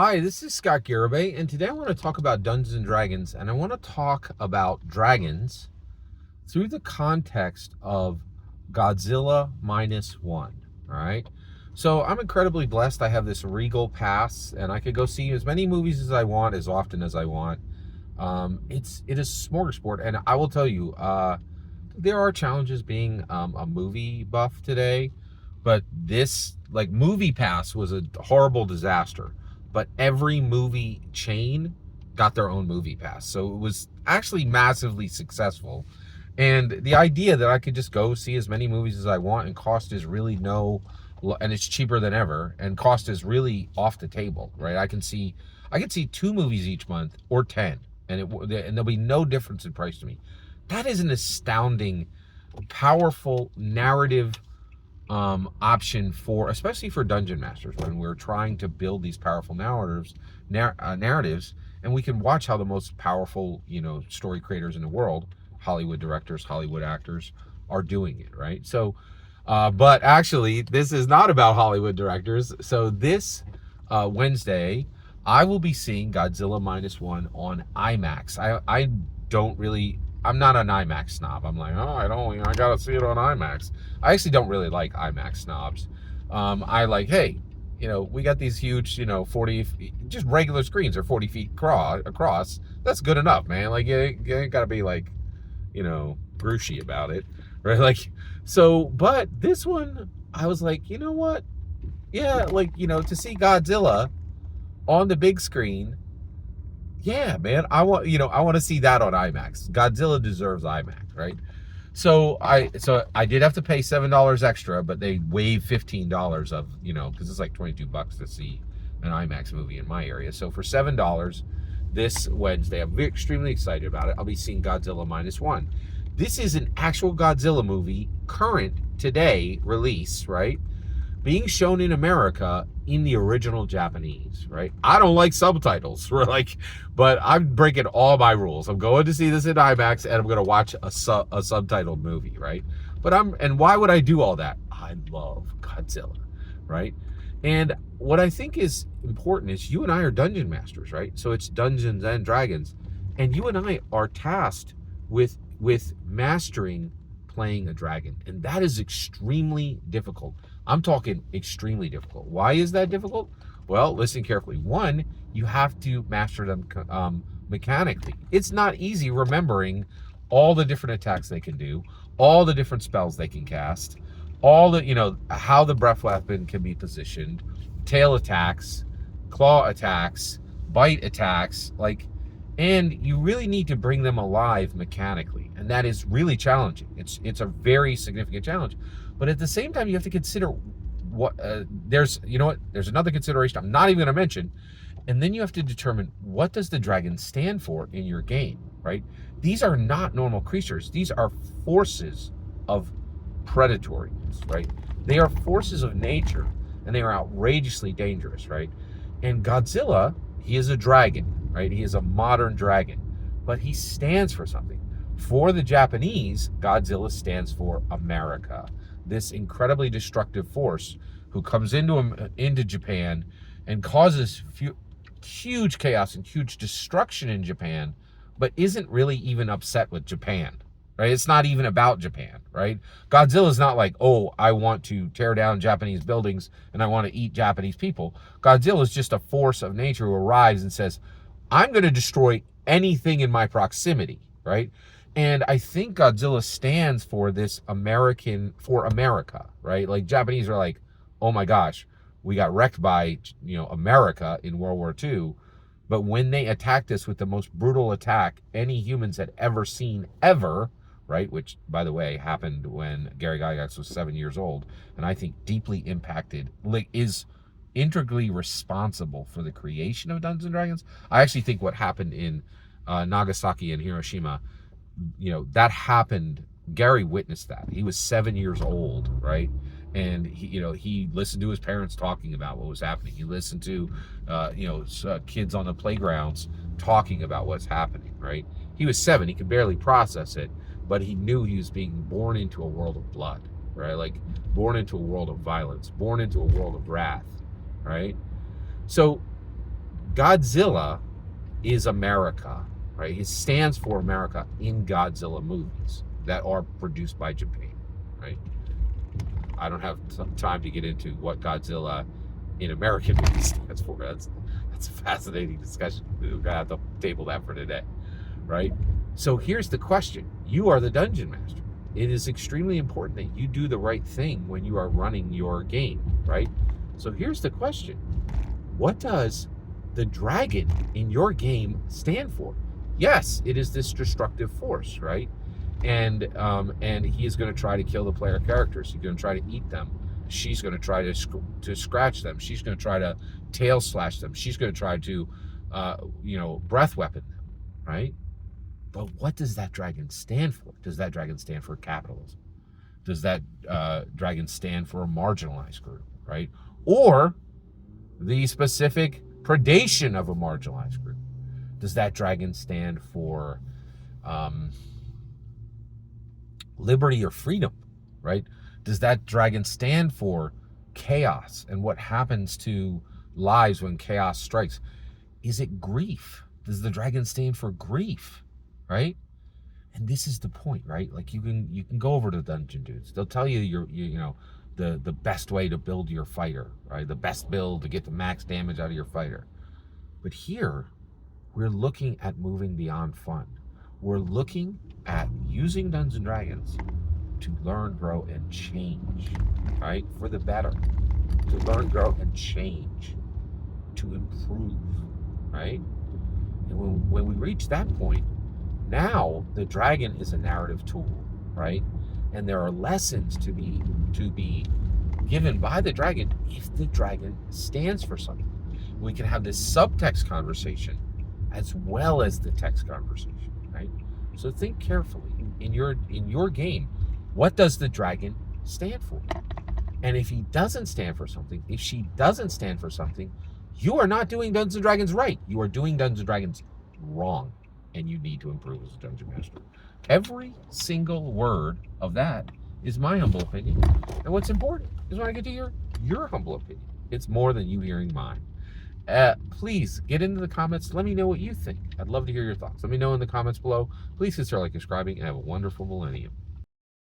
Hi, this is Scott Garibay, and today I want to talk about Dungeons and Dragons, and I want to talk about dragons through the context of Godzilla minus one. All right. So I'm incredibly blessed. I have this regal pass, and I could go see as many movies as I want, as often as I want. It is smorgasbord, and I will tell you, there are challenges being a movie buff today, but this movie pass was a horrible disaster. But every movie chain got their own movie pass, so it was actually massively successful. And the idea that I could just go see as many movies as I want and cost is really no, and it's cheaper than ever, and cost is really off the table, right? I can see two movies each month or 10, and there'll be no difference in price to me. That is an astounding, powerful narrative option for, especially for dungeon masters, when we're trying to build these powerful narratives, and we can watch how the most powerful, story creators in the world, Hollywood directors, Hollywood actors, are doing it, right? So, but actually, this is not about Hollywood directors. So this Wednesday, I will be seeing Godzilla minus one on IMAX. I don't really. I'm not an IMAX snob. I'm like, oh, I gotta see it on IMAX. I actually don't really like IMAX snobs. I like, hey, we got these huge, 40, just regular screens are 40 feet across. That's good enough, man. Like, you ain't gotta be like, Brucey about it, right? Like, so, but this one, I was like, you know what? Yeah, like, to see Godzilla on the big screen, yeah, man, I want to see that on IMAX. Godzilla deserves IMAX, right? So I did have to pay $7 extra, but they waived $15 of, because it's like $22 to see an IMAX movie in my area. So for $7 this Wednesday, I'm extremely excited about it. I'll be seeing Godzilla minus one. This is an actual Godzilla movie, current today release, right? Being shown in America in the original Japanese, right? I don't like subtitles, but I'm breaking all my rules. I'm going to see this in IMAX, and I'm going to watch a subtitled movie, right? And why would I do all that? I love Godzilla, right? And what I think is important is you and I are dungeon masters, right? So it's Dungeons and Dragons, and you and I are tasked with mastering playing a dragon, and that is extremely difficult. I'm talking extremely difficult. Why is that difficult? Well, listen carefully. One, you have to master them mechanically. It's not easy remembering all the different attacks they can do, all the different spells they can cast, all the, how the breath weapon can be positioned, tail attacks, claw attacks, bite attacks, and you really need to bring them alive mechanically, and that is really challenging. It's a very significant challenge, but at the same time, you have to consider what there's another consideration I'm not even going to mention, and then you have to determine, what does the dragon stand for in your game, right? These are not normal creatures. These are forces of predatoriness, right? They are forces of nature, and they are outrageously dangerous, right? And Godzilla, he is a dragon, right? He is a modern dragon, but he stands for something. For the Japanese, Godzilla stands for America, this incredibly destructive force who comes into Japan and causes huge chaos and huge destruction in Japan, but isn't really even upset with Japan, right? It's not even about Japan, right? Godzilla's not like, oh, I want to tear down Japanese buildings and I want to eat Japanese people. Godzilla is just a force of nature who arrives and says, I'm going to destroy anything in my proximity, right? And I think Godzilla stands for this for America, right? Like, Japanese are like, oh my gosh, we got wrecked by, America in World War II. But when they attacked us with the most brutal attack any humans had ever seen, ever, right? Which, by the way, happened when Gary Gygax was 7 years old, and I think deeply impacted, is integrally responsible for the creation of Dungeons and Dragons. I actually think what happened in Nagasaki and Hiroshima, that happened. Gary witnessed that. He was 7 years old, right? And he listened to his parents talking about what was happening. He listened to, kids on the playgrounds talking about what's happening, right? He was 7. He could barely process it, but he knew he was being born into a world of blood, right? Like, born into a world of violence, born into a world of wrath, right? So Godzilla is America, right? It stands for America in Godzilla movies that are produced by Japan, right? I don't have time to get into what Godzilla in American movies stands for. That's a fascinating discussion. We're gonna have to table that for today, right? So here's the question: you are the dungeon master. It is extremely important that you do the right thing when you are running your game, right? So here's the question: what does the dragon in your game stand for? Yes, it is this destructive force, right? And he is going to try to kill the player characters. He's going to try to eat them. She's going to try to scratch them. She's going to try to tail slash them. She's going to try to breath weapon them, right? But what does that dragon stand for? Does that dragon stand for capitalism? Does that dragon stand for a marginalized group, right? Or the specific predation of a marginalized group? Does that dragon stand for liberty or freedom, right? Does that dragon stand for chaos and what happens to lives when chaos strikes? Is it grief? Does the dragon stand for grief, right? And this is the point, right? Like you can go over to Dungeon Dudes. They'll tell you the best way to build your fighter, right? The best build to get the max damage out of your fighter. But here, we're looking at moving beyond fun. We're looking at using Dungeons and Dragons to learn, grow, and change, right? For the better. To learn, grow, and change. To improve, right? And when we reach that point, now the dragon is a narrative tool, right? And there are lessons to be given by the dragon if the dragon stands for something. We can have this subtext conversation as well as the text conversation, right? So think carefully in your game, what does the dragon stand for? And if he doesn't stand for something, if she doesn't stand for something, you are not doing Dungeons and Dragons right. You are doing Dungeons and Dragons wrong, and you need to improve as a dungeon master. Every single word of that is my humble opinion, and what's important is when I get to your humble opinion. It's more than you hearing mine. Please get into the comments. Let me know what you think. I'd love to hear your thoughts. Let me know in the comments below. Please consider subscribing, and have a wonderful millennium.